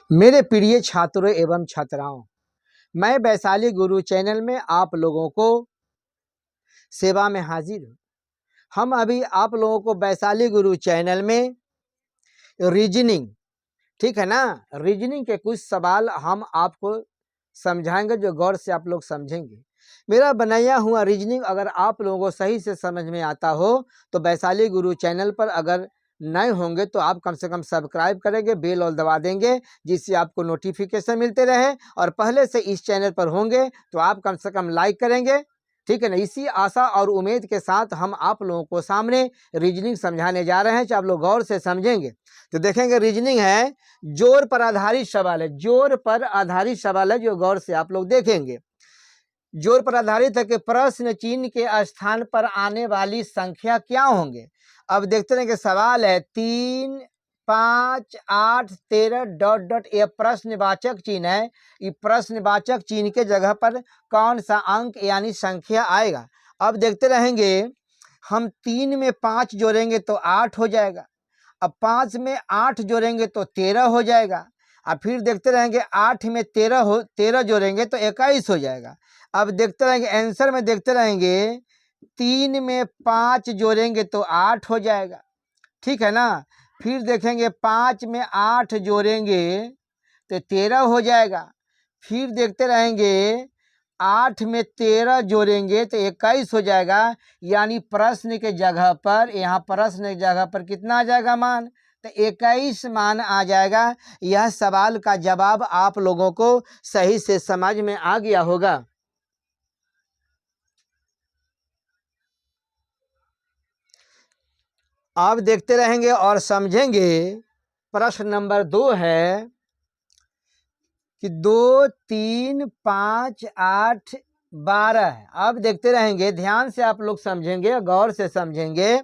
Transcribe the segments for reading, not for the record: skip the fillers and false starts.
मेरे प्रिय छात्रों एवं छात्राओं, मैं वैशाली गुरु चैनल में आप लोगों को सेवा में हाजिर हूँ। हम अभी आप लोगों को वैशाली गुरु चैनल में रीजनिंग, ठीक है ना, रीजनिंग के कुछ सवाल हम आपको समझाएंगे जो गौर से आप लोग समझेंगे। मेरा बनाया हुआ रीजनिंग अगर आप लोगों को सही से समझ में आता हो तो वैशाली गुरु चैनल पर अगर नए होंगे तो आप कम से कम सब्सक्राइब करेंगे, बेल और दबा देंगे जिससे आपको नोटिफिकेशन मिलते रहे। और पहले से इस चैनल पर होंगे तो आप कम से कम लाइक करेंगे, ठीक है ना। इसी आशा और उम्मीद के साथ हम आप लोगों को सामने रीजनिंग समझाने जा रहे हैं, चाहे आप लोग गौर से समझेंगे। तो देखेंगे रीजनिंग है, जोर पर आधारित सवाल है, जोर पर आधारित सवाल है जो गौर से आप लोग देखेंगे। जोर पर आधारित है कि प्रश्न चिन्ह के स्थान पर आने वाली संख्या क्या होंगे। अब देखते हैं कि सवाल है 3, 5, 8, 13 डॉट डॉट, यह प्रश्नवाचक चिन्ह है। ये प्रश्नवाचक चिन्ह के जगह पर कौन सा अंक यानी संख्या आएगा। अब देखते रहेंगे, हम 3 में 5 जोड़ेंगे तो 8 हो जाएगा। अब 5 में 8 जोड़ेंगे तो 13 हो जाएगा। अब फिर देखते रहेंगे 8 में 13 जोड़ेंगे तो 21 हो जाएगा। अब देखते रहेंगे आंसर में, देखते रहेंगे 3 में 5 जोड़ेंगे तो 8 हो जाएगा, ठीक है ना। फिर देखेंगे 5 में 8 जोड़ेंगे तो 13 हो जाएगा। फिर देखते रहेंगे 8 में 13 जोड़ेंगे तो 21 हो जाएगा। यानी प्रश्न के जगह पर, यहाँ प्रश्न की जगह पर कितना आ जाएगा मान, तो 21 मान आ जाएगा। यह सवाल का जवाब आप लोगों को सही से समझ में आ गया होगा। अब देखते रहेंगे और समझेंगे। प्रश्न नंबर 2 है कि 2, 3, 5, 8, 12 है। अब देखते रहेंगे, ध्यान से आप लोग समझेंगे, गौर से समझेंगे।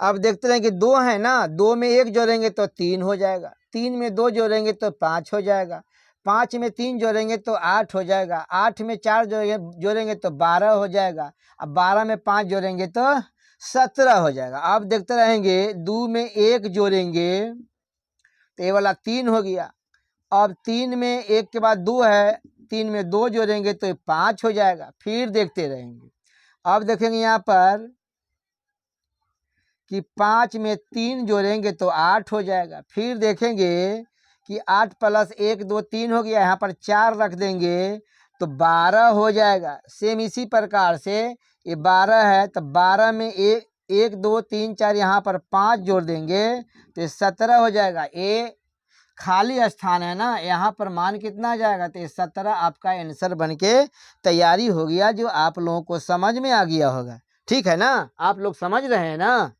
अब देखते रहेंगे 2 है ना, 2 में 1 जोड़ेंगे तो 3 हो जाएगा, 3 में 2 जोड़ेंगे तो 5 हो जाएगा, 5 में 3 जोड़ेंगे तो 8 हो जाएगा, 8 में 4 जोड़ेंगे तो 12 हो जाएगा। अब 12 में 5 जोड़ेंगे तो 17 हो जाएगा। अब देखते रहेंगे 2 में 1 जोड़ेंगे तो ये वाला 3 हो गया। अब 3 में 1 के बाद 2 है, 3 में 2 जोड़ेंगे तो 5 हो जाएगा। फिर देखते रहेंगे, अब देखेंगे यहाँ पर कि 5 में 3 जोड़ेंगे तो 8 हो जाएगा। फिर देखेंगे कि 8 प्लस 1, 2, 3 हो गया, यहाँ पर 4 रख देंगे तो 12 हो जाएगा। सेम इसी प्रकार से ये 12 है तो 12 में 1, 2, 3, 4, यहाँ पर 5 जोड़ देंगे तो 17 हो जाएगा। ये खाली स्थान है ना, यहाँ पर मान कितना आ जाएगा, तो 17 आपका आंसर बन के तैयारी हो गया, जो आप लोगों को समझ में आ गया होगा, ठीक है ना। आप लोग समझ रहे हैं ना।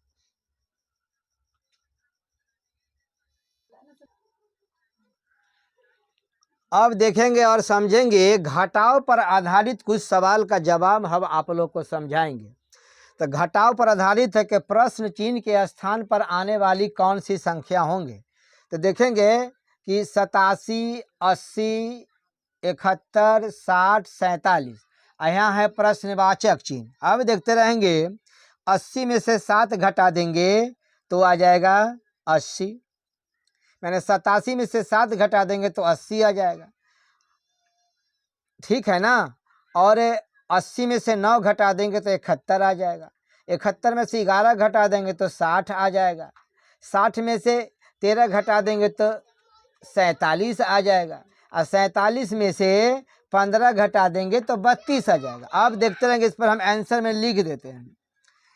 अब देखेंगे और समझेंगे, घटाव पर आधारित कुछ सवाल का जवाब हम आप लोग को समझाएंगे। तो घटाव पर आधारित है कि प्रश्न चिन्ह के स्थान पर आने वाली कौन सी संख्या होंगे। तो देखेंगे कि 87, 80, 71, 60, 47, यहाँ है प्रश्नवाचक चिन्ह। अब देखते रहेंगे 80 में से 7 घटा देंगे तो आ जाएगा 80, मैंने 87 में से 7 घटा देंगे तो 80 आ जाएगा, ठीक है ना। और 80 में से 9 घटा देंगे तो 71 आ जाएगा, 71 में से 11 घटा देंगे तो 60 आ जाएगा, 60 में से 13 घटा देंगे तो 47 आ जाएगा, और 47 में से 15 घटा देंगे तो 32 आ जाएगा। अब देखते रहेंगे, इस पर हम आंसर में लिख देते हैं।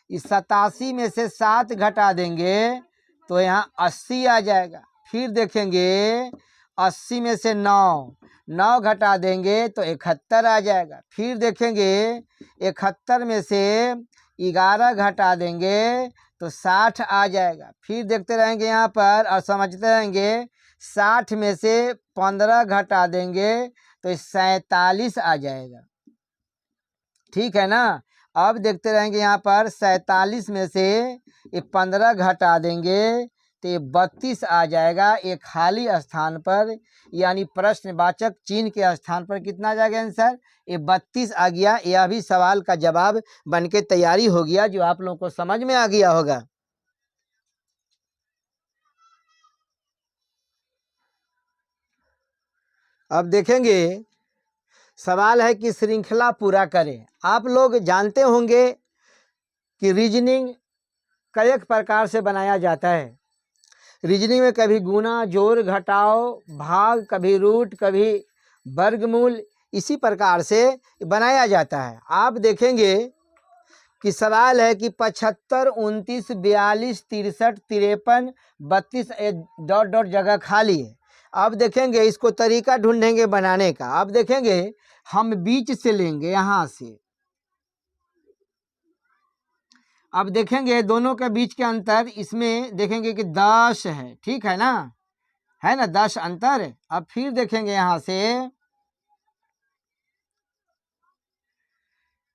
इस 87 में से 7 घटा देंगे तो यहाँ 80 आ जाएगा। फिर देखेंगे 80 में से 9 घटा देंगे तो 71 आ जाएगा। फिर देखेंगे 71 में से 11 घटा देंगे तो 60 आ जाएगा। फिर देखते रहेंगे यहाँ पर और समझते रहेंगे, 60 में से 15 घटा देंगे तो 47 आ जाएगा, ठीक है ना। अब देखते रहेंगे यहाँ पर 47 में से ये 15 घटा देंगे तो ये 32 आ जाएगा। ये खाली स्थान पर यानी प्रश्नवाचक चिन्ह के स्थान पर कितना आ जाएगा आंसर, ये 32 आ गया। यह भी सवाल का जवाब बन के तैयारी हो गया, जो आप लोगों को समझ में आ गया होगा। अब देखेंगे सवाल है कि श्रृंखला पूरा करें। आप लोग जानते होंगे कि रीजनिंग कई एक प्रकार से बनाया जाता है। रीजनिंग में कभी गुना, जोड़, घटाव, भाग, कभी रूट, कभी वर्गमूल, इसी प्रकार से बनाया जाता है। आप देखेंगे कि सवाल है कि 75, 29, 42, 63, 53, 32 डॉट डॉट जगह खाली है। अब देखेंगे इसको तरीका ढूंढेंगे बनाने का। अब देखेंगे हम बीच से लेंगे यहाँ से। अब देखेंगे दोनों के बीच के अंतर, इसमें देखेंगे कि 10 है, ठीक है ना, 10 अंतर है। अब फिर देखेंगे यहाँ से,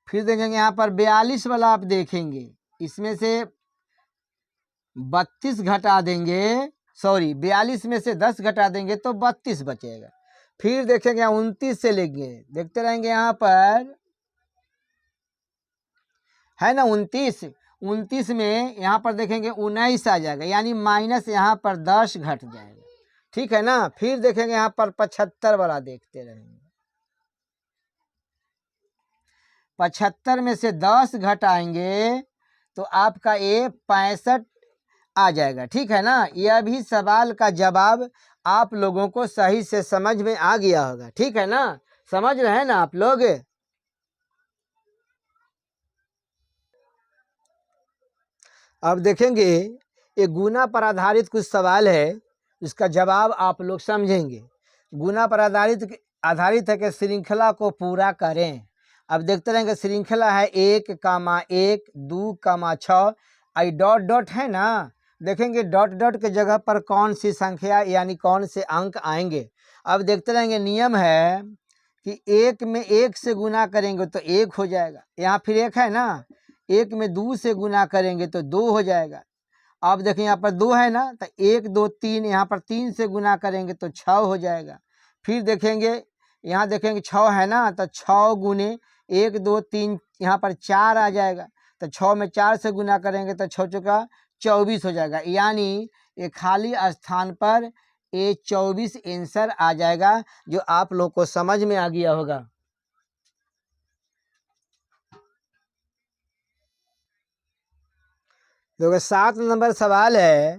फिर देखेंगे यहाँ पर 42 वाला आप देखेंगे, इसमें से 32 घटा देंगे, सॉरी 42 में से 10 घटा देंगे तो 32 बचेगा। फिर देखेंगे यहाँ 29 से लेंगे, देखते रहेंगे यहाँ पर 29 में यहाँ पर देखेंगे 19 आ जाएगा, यानी माइनस यहाँ पर 10 घट जाएगा, ठीक है ना। फिर देखेंगे यहाँ पर 75 वाला, देखते रहेंगे 75 में से 10 घटाएंगे तो आपका ये 65 आ जाएगा, ठीक है ना। यह भी सवाल का जवाब आप लोगों को सही से समझ में आ गया होगा, ठीक है ना, समझ रहे हैं ना आप लोग। अब देखेंगे ये गुना पर आधारित कुछ सवाल है, इसका जवाब आप लोग समझेंगे। गुना पर आधारित है कि श्रृंखला को पूरा करें। अब देखते रहेंगे श्रृंखला है 1, 1, 2, 6, आई डॉट डॉट है ना, देखेंगे डॉट डॉट के जगह पर कौन सी संख्या यानी कौन से अंक आएंगे। अब देखते रहेंगे नियम है कि 1 में 1 से गुना करेंगे तो 1 हो जाएगा, यहाँ फिर 1 है ना, 1 में 2 से गुना करेंगे तो 2 हो जाएगा। अब देखें यहाँ पर 2 है ना, तो 1, 2, 3, यहाँ पर 3 से गुना करेंगे तो 6 हो जाएगा। फिर देखेंगे यहाँ देखेंगे 6 है ना, तो 6 गुने 1, 2, 3, यहाँ पर 4 आ जाएगा, तो 6 में 4 से गुना करेंगे तो 6 चौका 24 हो जाएगा, यानी ये खाली स्थान पर ये 24 आंसर आ जाएगा, जो आप लोग को समझ में आ गया होगा। देखो 7 नंबर सवाल है,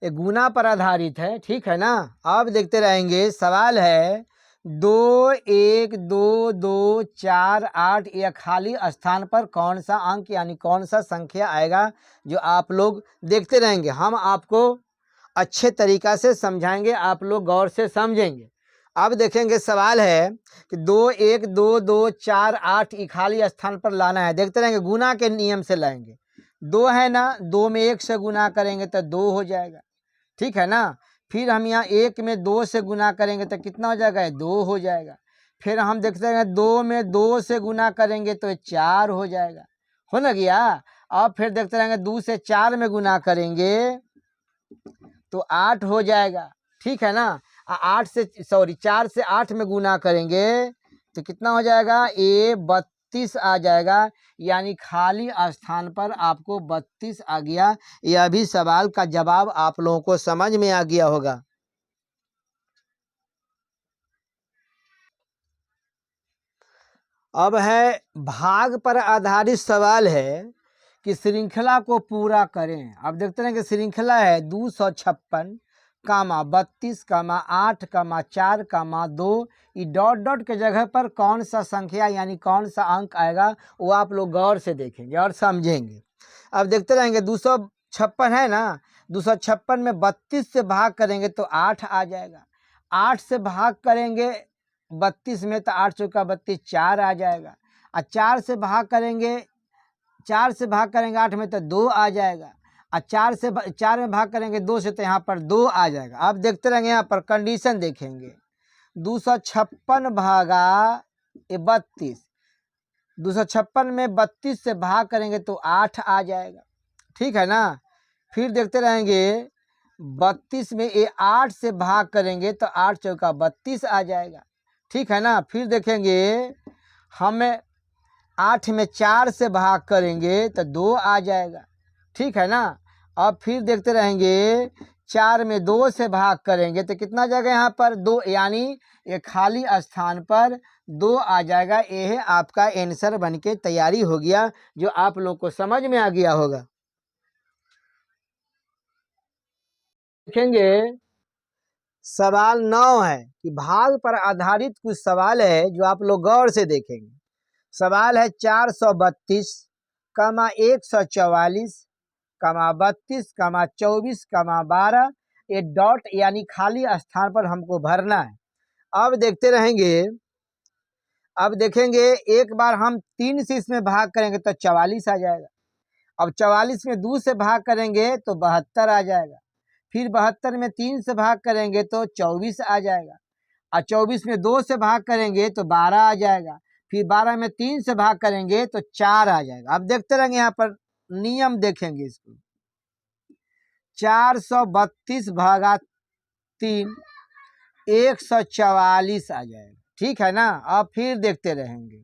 ये गुना पर आधारित है, ठीक है ना। अब देखते रहेंगे सवाल है 2, 1, 2, 2, 4, 8, यह खाली स्थान पर कौन सा अंक यानी कौन सा संख्या आएगा, जो आप लोग देखते रहेंगे। हम आपको अच्छे तरीका से समझाएंगे, आप लोग गौर से समझेंगे। अब देखेंगे सवाल है कि 2, 1, 2, 2, 4, 8 ये खाली स्थान पर लाना है। देखते रहेंगे गुना के नियम से लाएंगे। 2 है ना, 2 में 1 से गुना करेंगे तो 2 हो जाएगा, ठीक है ना। फिर हम यहाँ 1 में 2 से गुना करेंगे तो कितना हो जाएगा, 2 हो जाएगा। फिर हम देखते हैं 2 में 2 से गुना करेंगे तो 4 हो जाएगा, हो ना गया। अब फिर देखते रहेंगे 2 से 4 में गुना करेंगे तो 8 हो जाएगा, ठीक है ना। 4 से 8 में गुना करेंगे तो कितना हो जाएगा, ये 32 आ जाएगा, यानी खाली स्थान पर आपको 32 आ गया। यह भी सवाल का जवाब आप लोगों को समझ में आ गया होगा। अब है भाग पर आधारित सवाल है कि श्रृंखला को पूरा करें। अब देखते हैं कि श्रृंखला है 256, 32, 8, 4, 2, ये डॉट डॉट के जगह पर कौन सा संख्या यानी कौन सा अंक आएगा, वो आप लोग गौर से देखेंगे और समझेंगे। अब देखते रहेंगे 256 है ना, 256 में 32 से भाग करेंगे तो 8 आ जाएगा। 8 से भाग करेंगे 32 में तो 8 चौका 32, 4 आ जाएगा। और 4 से भाग करेंगे 8 में तो 2 आ जाएगा। और 4 में भाग करेंगे 2 से तो यहाँ पर 2 आ जाएगा। अब देखते रहेंगे यहाँ पर कंडीशन देखेंगे, 256 भागा 32, 256 में 32 से भाग करेंगे तो 8 आ जाएगा, ठीक है ना। फिर देखते रहेंगे 32 में ये 8 से भाग करेंगे तो 8 चौका 32 आ जाएगा, ठीक है ना। फिर देखेंगे हमें 8 में 4 से भाग करेंगे तो 2 आ जाएगा, ठीक है ना। अब फिर देखते रहेंगे 4 में 2 से भाग करेंगे तो कितना आ जाएगा यहाँ पर 2, यानी ये खाली स्थान पर 2 आ जाएगा। ये है आपका आंसर बनके तैयारी हो गया, जो आप लोग को समझ में आ गया होगा। देखेंगे सवाल 9 है कि भाग पर आधारित कुछ सवाल है जो आप लोग गौर से देखेंगे। सवाल है 432, 144, 32, 24, 12, ये डॉट यानी खाली स्थान पर हमको भरना है। अब देखते रहेंगे। अब देखेंगे एक बार हम 3 से इसमें भाग करेंगे तो 44 आ जाएगा। अब 44 में 2 से भाग करेंगे तो 72 आ जाएगा। फिर 72 में 3 से भाग करेंगे तो 24 आ जाएगा। और 24 में 2 से भाग करेंगे तो 12 आ जाएगा। फिर 12 में 3 से भाग करेंगे तो 4 आ जाएगा। अब देखते रहेंगे, यहाँ पर नियम देखेंगे इसको। 432 भागा 3 144 आ जाएगा, ठीक है ना। अब फिर देखते रहेंगे।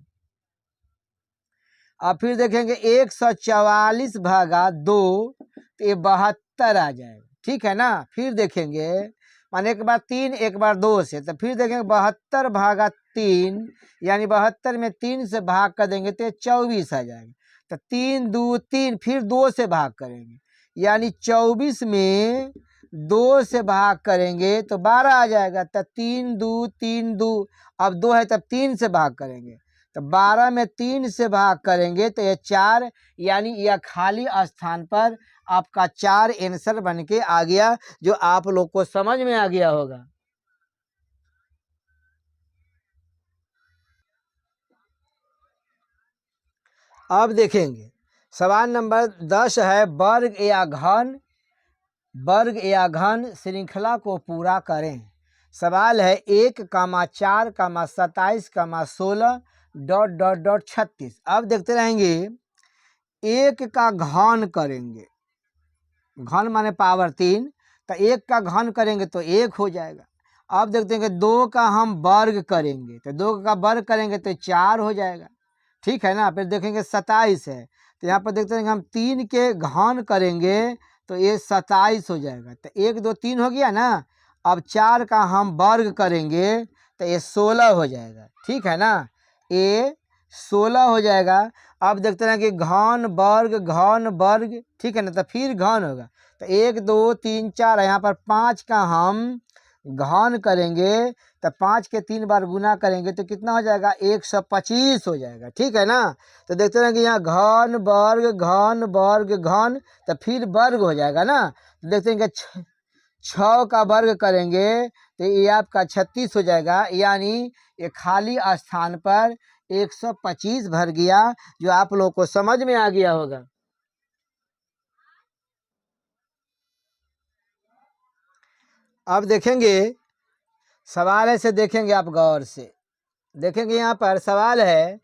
अब फिर देखेंगे 144 भागा 2 तो ये 72 आ जाएगा, ठीक है ना। फिर देखेंगे माने एक बार 3 एक बार 2 से, तो फिर देखेंगे 72 भागा 3 यानी 72 में 3 से भाग कर देंगे तो 24 आ जाएगा। तो 3 2 3 फिर 2 से भाग करेंगे, यानी 24 में 2 से भाग करेंगे तो 12 आ जाएगा। तो 3 2 3 2, अब 2 है तब 3 से भाग करेंगे तो 12 में 3 से भाग करेंगे तो ये 4, यानी यह खाली स्थान पर आपका 4 आंसर बन के आ गया, जो आप लोग को समझ में आ गया होगा। अब देखेंगे सवाल नंबर 10 है वर्ग या घन श्रृंखला को पूरा करें। सवाल है 1, 4, 27, 16 ... 36। अब देखते रहेंगे 1 का घन करेंगे, घन माने पावर 3, तो 1 का घन करेंगे तो 1 हो जाएगा। अब देखते हैं कि 2 का हम वर्ग करेंगे तो 2 का वर्ग करेंगे तो 4 हो जाएगा, ठीक है ना। फिर देखेंगे 27 है तो यहाँ पर देखते हैं कि हम 3 के घन करेंगे तो ये 27 हो जाएगा। तो 1 2 3 हो गया ना। अब 4 का हम वर्ग करेंगे तो ये 16 हो जाएगा, ठीक है ना। ये 16 हो जाएगा। अब देखते हैं कि घन वर्ग, ठीक है ना। तो फिर घन होगा तो 1 2 3 4 है, यहाँ पर 5 का हम घन करेंगे तो 5 के 3 बार गुना करेंगे तो कितना हो जाएगा 125 हो जाएगा, ठीक है ना। तो देखते हैं कि यहाँ घन वर्ग घन तो फिर वर्ग हो जाएगा ना। तो देखते हैं कि 6 का वर्ग करेंगे तो ये आपका 36 हो जाएगा, यानी ये खाली स्थान पर 125 भर गया, जो आप लोग को समझ में आ गया होगा। अब देखेंगे सवाल ऐसे देखेंगे, आप गौर से देखेंगे। यहाँ पर सवाल है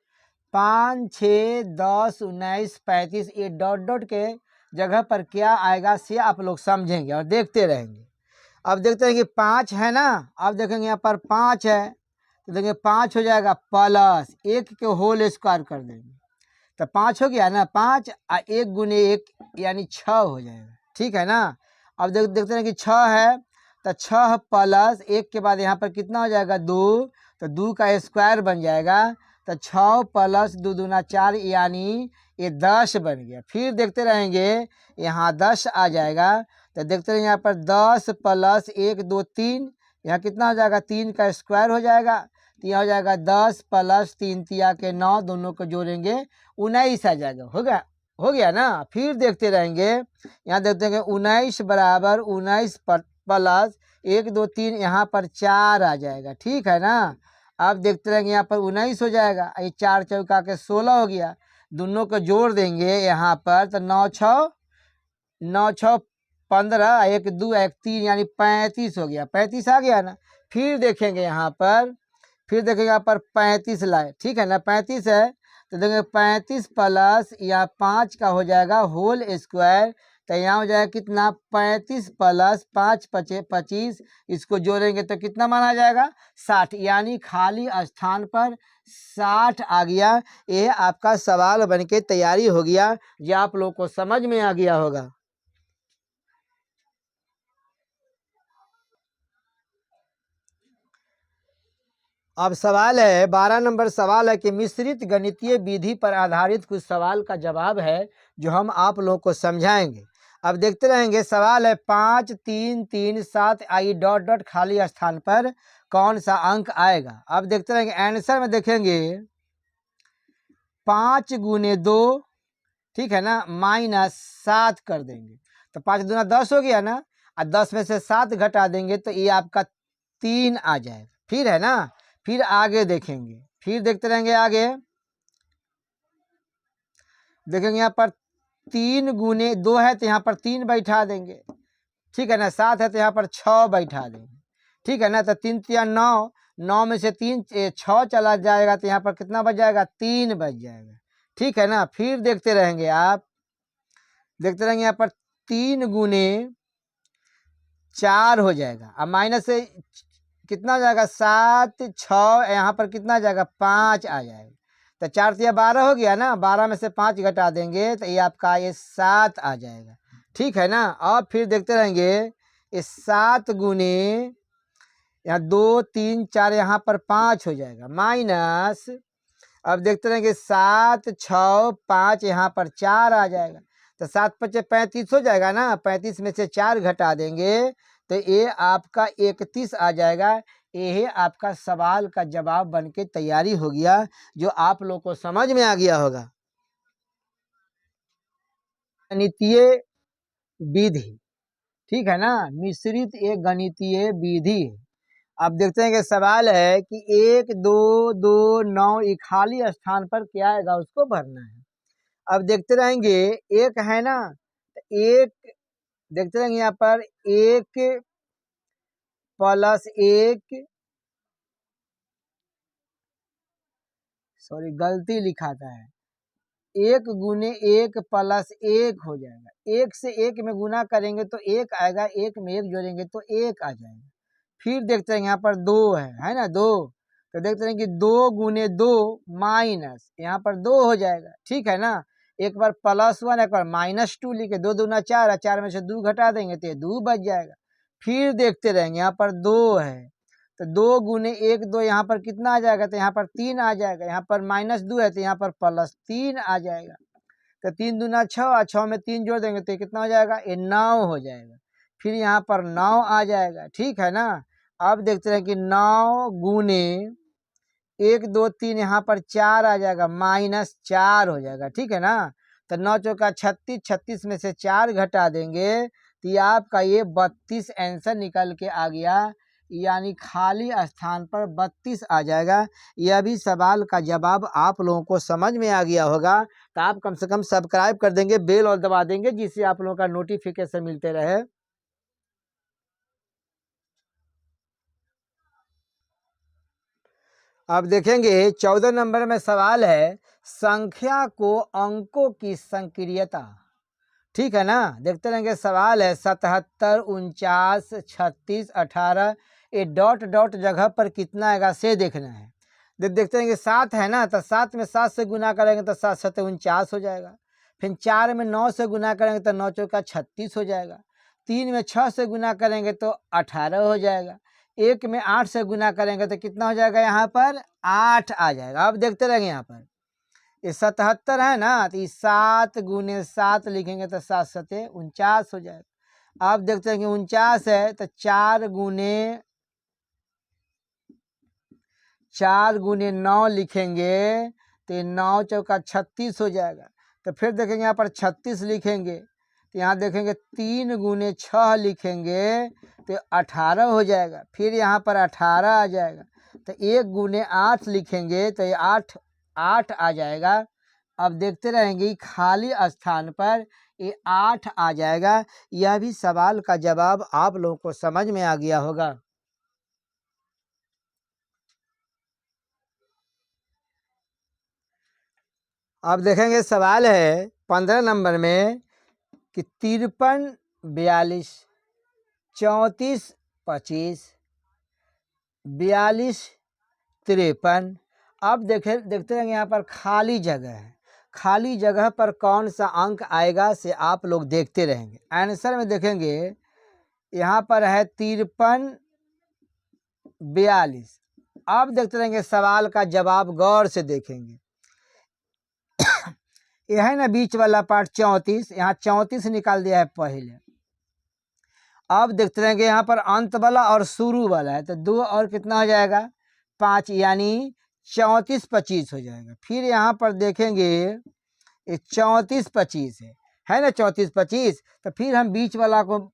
5 6 10 19 35, ये डॉट के जगह पर क्या आएगा से आप लोग समझेंगे और देखते रहेंगे। अब देखते हैं कि 5 है ना। अब देखेंगे यहाँ पर 5 है तो देखेंगे 5 हो जाएगा प्लस 1 के होल स्क्वायर कर देंगे तो 5 हो गया ना। 5 और 1 गुने 1 यानी 6 हो जाएगा, ठीक है ना। अब देखते हैं कि 6 है तो 6 प्लस 1 के बाद यहाँ पर कितना हो जाएगा 2, तो 2 का स्क्वायर बन जाएगा। तो 6 प्लस 2 दूना 4 यानी ये 10 बन गया। फिर देखते रहेंगे यहाँ 10 आ जाएगा। तो देखते रहेंगे यहाँ पर 10 प्लस 1 2 3, यहाँ कितना हो जाएगा 3 का स्क्वायर हो जाएगा। तो यहाँ हो जाएगा 10 प्लस 3 तिया के 9, दोनों को जोड़ेंगे 19 आ जाएगा। हो गया ना। फिर देखते रहेंगे यहाँ देखते हैं 19 बराबर 19 प्लस 1 2 3, यहाँ पर 4 आ जाएगा, ठीक है ना। अब देखते रहेंगे यहाँ पर 19 हो जाएगा, ये 4 चौका के 16 हो गया। दोनों को जोड़ देंगे यहाँ पर तो 9 6 15, 1 2 1 3 यानी 35 हो गया। 35 आ गया ना। फिर देखेंगे यहाँ पर 35 लाए, ठीक है ना। 35 है तो देखेंगे 35 प्लस या 5 का हो जाएगा होल स्क्वायर, तो यहाँ हो जाएगा कितना 35 प्लस 5 25, इसको जोड़ेंगे तो कितना माना जाएगा 60, यानी खाली स्थान पर 60 आ गया। ये आपका सवाल बनके तैयारी हो गया, जो आप लोग को समझ में आ गया होगा। अब सवाल है 12 नंबर सवाल है कि मिश्रित गणितीय विधि पर आधारित कुछ सवाल का जवाब है जो हम आप लोगों को समझाएंगे। अब देखते रहेंगे। सवाल है 5 3 3 7 आई डॉट डॉट खाली स्थान पर कौन सा अंक आएगा। अब देखते रहेंगे। आंसर में देखेंगे 5 गुने 2, ठीक है ना, माइनस 7 कर देंगे तो 5 दूना 10 हो गया ना, और 10 में से 7 घटा देंगे तो ये आपका 3 आ जाएगा। फिर है ना, फिर आगे देखेंगे, फिर देखते रहेंगे आगे। देखेंगे यहाँ पर 3 गुने 2 है तो यहाँ पर 3 बैठा देंगे, ठीक है ना। 7 है तो यहाँ पर 6 बैठा देंगे, ठीक है ना। तो 3 या 9, 9 में से 3 6 चला जाएगा तो यहाँ पर कितना बच जाएगा, 3 बच जाएगा, ठीक है ना। फिर देखते रहेंगे आप, देखते रहेंगे यहाँ पर 3 गुने 4 हो जाएगा, अब माइनस से कितना हो जाएगा, 7 6, यहाँ पर कितना आ जाएगा, 5 आ जाएगा। तो 4 से 12 हो गया ना, 12 में से 5 घटा देंगे तो ये आपका ये 7 आ जाएगा, ठीक है ना। अब फिर देखते रहेंगे ये 7 गुने यहाँ 2 3 4, यहाँ पर 5 हो जाएगा, माइनस अब देखते रहेंगे 7 6 5, यहाँ पर 4 आ जाएगा। तो 7 5 35 हो जाएगा ना, 35 में से 4 घटा देंगे तो ये आपका 31 आ जाएगा। ये आपका सवाल का जवाब बन के तैयारी हो गया, जो आप लोग को समझ में आ गया होगा। गणितीय विधि, ठीक है ना, मिश्रित एक गणितीय विधि है। अब देखते हैं कि सवाल है कि 1 2 2 9 ये खाली स्थान पर क्या आएगा उसको भरना है। अब देखते रहेंगे, एक है ना, एक देखते रहेंगे यहाँ पर 1 प्लस 1, सॉरी गलती लिखा था है, 1 गुने 1 प्लस 1 हो जाएगा। 1 से 1 में गुना करेंगे तो 1 आएगा, 1 में 1 जोड़ेंगे तो 1 आ जाएगा। फिर देखते हैं यहाँ पर 2 है ना, 2, तो देखते हैं कि 2 गुने 2 माइनस, यहाँ पर 2 हो जाएगा, ठीक है ना। एक बार +1 एक बार -2 लिखे, 2 दूना 4 है, 4 में से 2 घटा देंगे तो ये 2 बच जाएगा। फिर देखते रहेंगे यहाँ पर 2 है तो 2 गुने 1 2, यहाँ पर कितना आ जाएगा, तो यहाँ पर 3 आ जाएगा। यहाँ पर -2 है तो यहाँ पर +3 आ जाएगा। तो 3 दूना 6 और 6 में 3 जोड़ देंगे तो कितना हो जाएगा, ये 9 हो जाएगा। फिर यहाँ पर 9 आ जाएगा, ठीक है ना। अब देखते हैं कि 9 गुने 1 2 3, यहाँ पर 4 आ जाएगा, -4 हो जाएगा, ठीक है ना। तो 9 चौका 36, 36 में से 4 घटा देंगे तो ये आपका ये 32 आंसर निकल के आ गया, यानी खाली स्थान पर 32 आ जाएगा। यह भी सवाल का जवाब आप लोगों को समझ में आ गया होगा। तो आप कम से कम सब्सक्राइब कर देंगे, बेल और दबा देंगे, जिससे आप लोगों का नोटिफिकेशन मिलते रहे। अब देखेंगे 14 नंबर में सवाल है संख्या को अंकों की संक्रियता, ठीक है ना। देखते रहेंगे सवाल है 77 49 36 18, ये डॉट डॉट जगह पर कितना आएगा से देखना है। देखते रहेंगे 7 है ना, तो 7 में 7 से गुना करेंगे तो 7 7 49 हो जाएगा। फिर 4 में 9 से गुना करेंगे तो 9 चौका 36 हो जाएगा। 3 में 6 से गुना करेंगे तो 18 हो जाएगा। 1 में 8 से गुना करेंगे तो कितना हो जाएगा, यहाँ पर 8 आ जाएगा। अब देखते रहेंगे यहाँ पर ये 77 है ना, तो 7 गुने 7 लिखेंगे तो 7 7 49 हो जाएगा। अब देखते हैं कि 49 है तो 4 गुने 9 लिखेंगे तो 9 चौका 36 हो जाएगा। तो फिर देखेंगे यहाँ पर 36 लिखेंगे तो यहाँ देखेंगे 3 गुने 6 लिखेंगे तो 18 हो जाएगा। फिर यहाँ पर 18 आ जाएगा। तो 1 गुने 8 लिखेंगे तो ये 8 आ जाएगा। अब देखते रहेंगे खाली स्थान पर ये 8 आ जाएगा। यह भी सवाल का जवाब आप लोगों को समझ में आ गया होगा। अब देखेंगे सवाल है 15 नंबर में कि 53 42 34 25 42 53। अब देखते रहेंगे यहाँ पर खाली जगह है, खाली जगह पर कौन सा अंक आएगा से आप लोग देखते रहेंगे। आंसर में देखेंगे यहाँ पर है 53 42, अब देखते रहेंगे सवाल का जवाब गौर से देखेंगे। यह है ना बीच वाला पार्ट 34, यहाँ 34 निकाल दिया है पहले। अब देखते रहेंगे यहाँ पर अंत वाला और शुरू वाला है, तो 2 और कितना हो जाएगा 5, यानी 34 25 हो जाएगा। फिर यहाँ पर देखेंगे ये 34 25 है ना 34 25, तो फिर हम बीच वाला को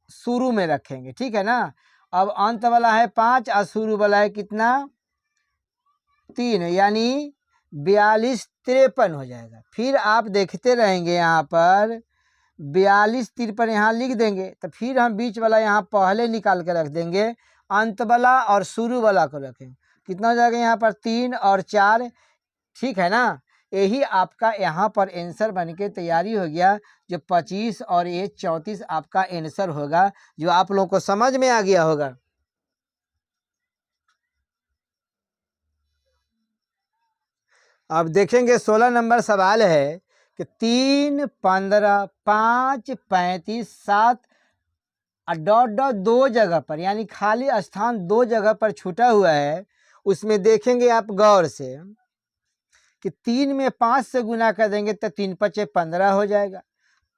शुरू में रखेंगे, ठीक है ना। अब अंत वाला है 5 और शुरू वाला है कितना 3, यानी 42 53 हो जाएगा। फिर आप देखते रहेंगे यहाँ पर 42 53 यहाँ लिख देंगे, तो फिर हम बीच वाला यहाँ पहले निकाल के रख देंगे, अंत वाला और शुरू वाला को रखेंगे, कितना हो जाएगा यहाँ पर 3 और 4, ठीक है ना। यही आपका यहाँ पर आंसर बन के तैयारी हो गया, जो 25 और ये 34 आपका आंसर होगा, जो आप लोगों को समझ में आ गया होगा। अब देखेंगे 16 नंबर सवाल है कि 3 15 5 35 7 डॉट डॉट 2 जगह पर, यानी खाली स्थान 2 जगह पर छूटा हुआ है। उसमें देखेंगे आप गौर से कि 3 में 5 से गुना कर देंगे तो 3 5 15 हो जाएगा,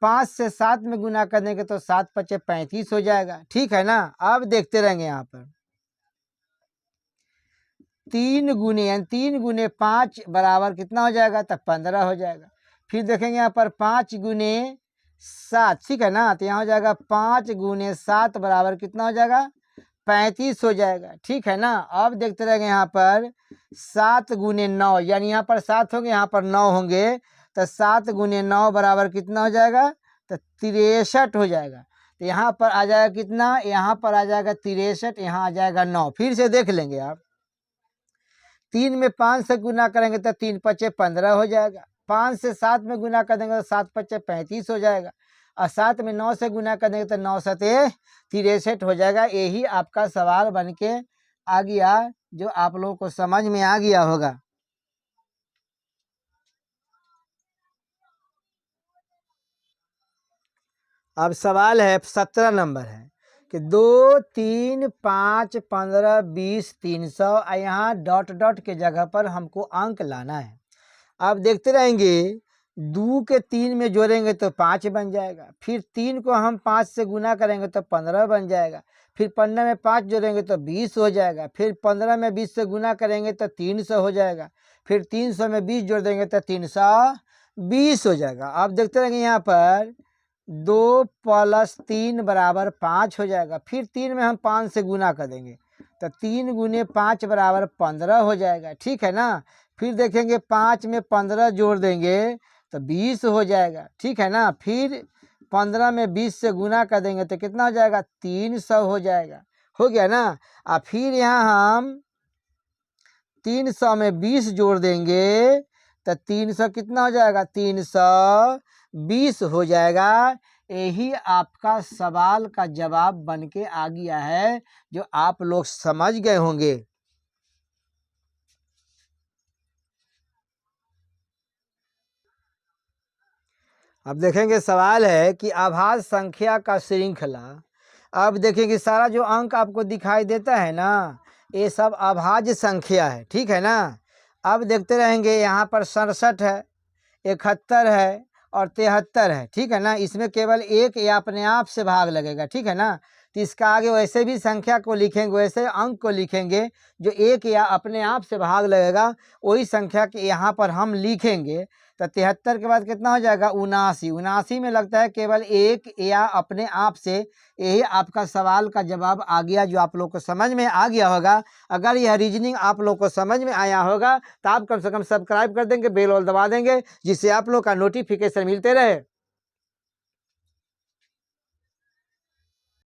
5 से 7 में गुना कर देंगे तो 7 5 35 हो जाएगा, ठीक है ना। अब देखते रहेंगे यहाँ पर 3 गुने, यानी 3 गुने 5 बराबर कितना हो जाएगा, तब 15 हो जाएगा। फिर देखेंगे यहाँ पर 5 गुने 7, ठीक है ना, तो यहाँ हो जाएगा 5 गुने 7 बराबर कितना हो जाएगा 35 हो जाएगा, ठीक है ना। अब देखते रहेंगे यहाँ पर 7 गुने 9, यानी यहाँ पर 7 होंगे यहाँ पर 9 होंगे, तो 7 गुने 9 बराबर कितना हो जाएगा, तो 63 हो जाएगा। तो यहाँ पर आ जाएगा कितना, यहाँ पर आ जाएगा 63, यहाँ आ जाएगा 9। फिर से देख लेंगे आप, 3 में 5 से गुना करेंगे तो 3 5 15 हो जाएगा, 5 से 7 में गुना कर देंगे तो 7 5 35 हो जाएगा, और 7 में 9 से गुना कर देंगे तो 9 7 63 हो जाएगा। यही आपका सवाल बन के आ गया, जो आप लोगों को समझ में आ गया होगा। अब सवाल है 17 नंबर है कि 2 3 5 15 20 300, यहाँ डॉट डॉट के जगह पर हमको अंक लाना है। अब देखते रहेंगे 2 के 3 में जोड़ेंगे तो 5 बन जाएगा, फिर 3 को हम 5 से गुना करेंगे तो 15 बन जाएगा, फिर 15 में 5 जोड़ेंगे तो 20 हो जाएगा, फिर 15 में 20 से गुना करेंगे तो 300 हो जाएगा, फिर 300 में 20 जोड़ देंगे तो 320 हो जाएगा। अब देखते रहेंगे यहाँ पर 2 + 3 बराबर 5 हो जाएगा, फिर 3 में हम 5 से गुना कर देंगे तो 3 गुने 5 बराबर 15 हो जाएगा, ठीक है ना। फिर देखेंगे 5 में 15 जोड़ देंगे तो 20 हो जाएगा, ठीक है ना। फिर 15 में 20 से गुना कर देंगे तो कितना हो जाएगा 300 हो जाएगा, हो गया ना। और फिर यहाँ हम 300 में 20 जोड़ देंगे तो 300 कितना हो जाएगा 320 हो जाएगा। यही आपका सवाल का जवाब बन के आ गया है, जो आप लोग समझ गए होंगे। अब देखेंगे सवाल है कि आभाज्य संख्या का श्रृंखला। अब देखेंगे सारा जो अंक आपको दिखाई देता है ना, ये सब अभाज्य संख्या है, ठीक है ना। अब देखते रहेंगे यहाँ पर 67 है, 71 है और 73 है, ठीक है ना। इसमें केवल एक या अपने आप से भाग लगेगा, ठीक है ना। तो इसका आगे वैसे भी संख्या को लिखेंगे, वैसे अंक को लिखेंगे, जो एक या अपने आप से भाग लगेगा वही संख्या के यहाँ पर हम लिखेंगे। तो 73 के बाद कितना हो जाएगा 79, 79 में लगता है केवल एक या अपने आप से। यही आपका सवाल का जवाब आ गया, जो आप लोग को समझ में आ गया होगा। अगर यह रीजनिंग आप लोग को समझ में आया होगा तो आप कम से कम सब्सक्राइब कर देंगे, बेल ऑल दबा देंगे, जिससे आप लोग का नोटिफिकेशन मिलते रहे।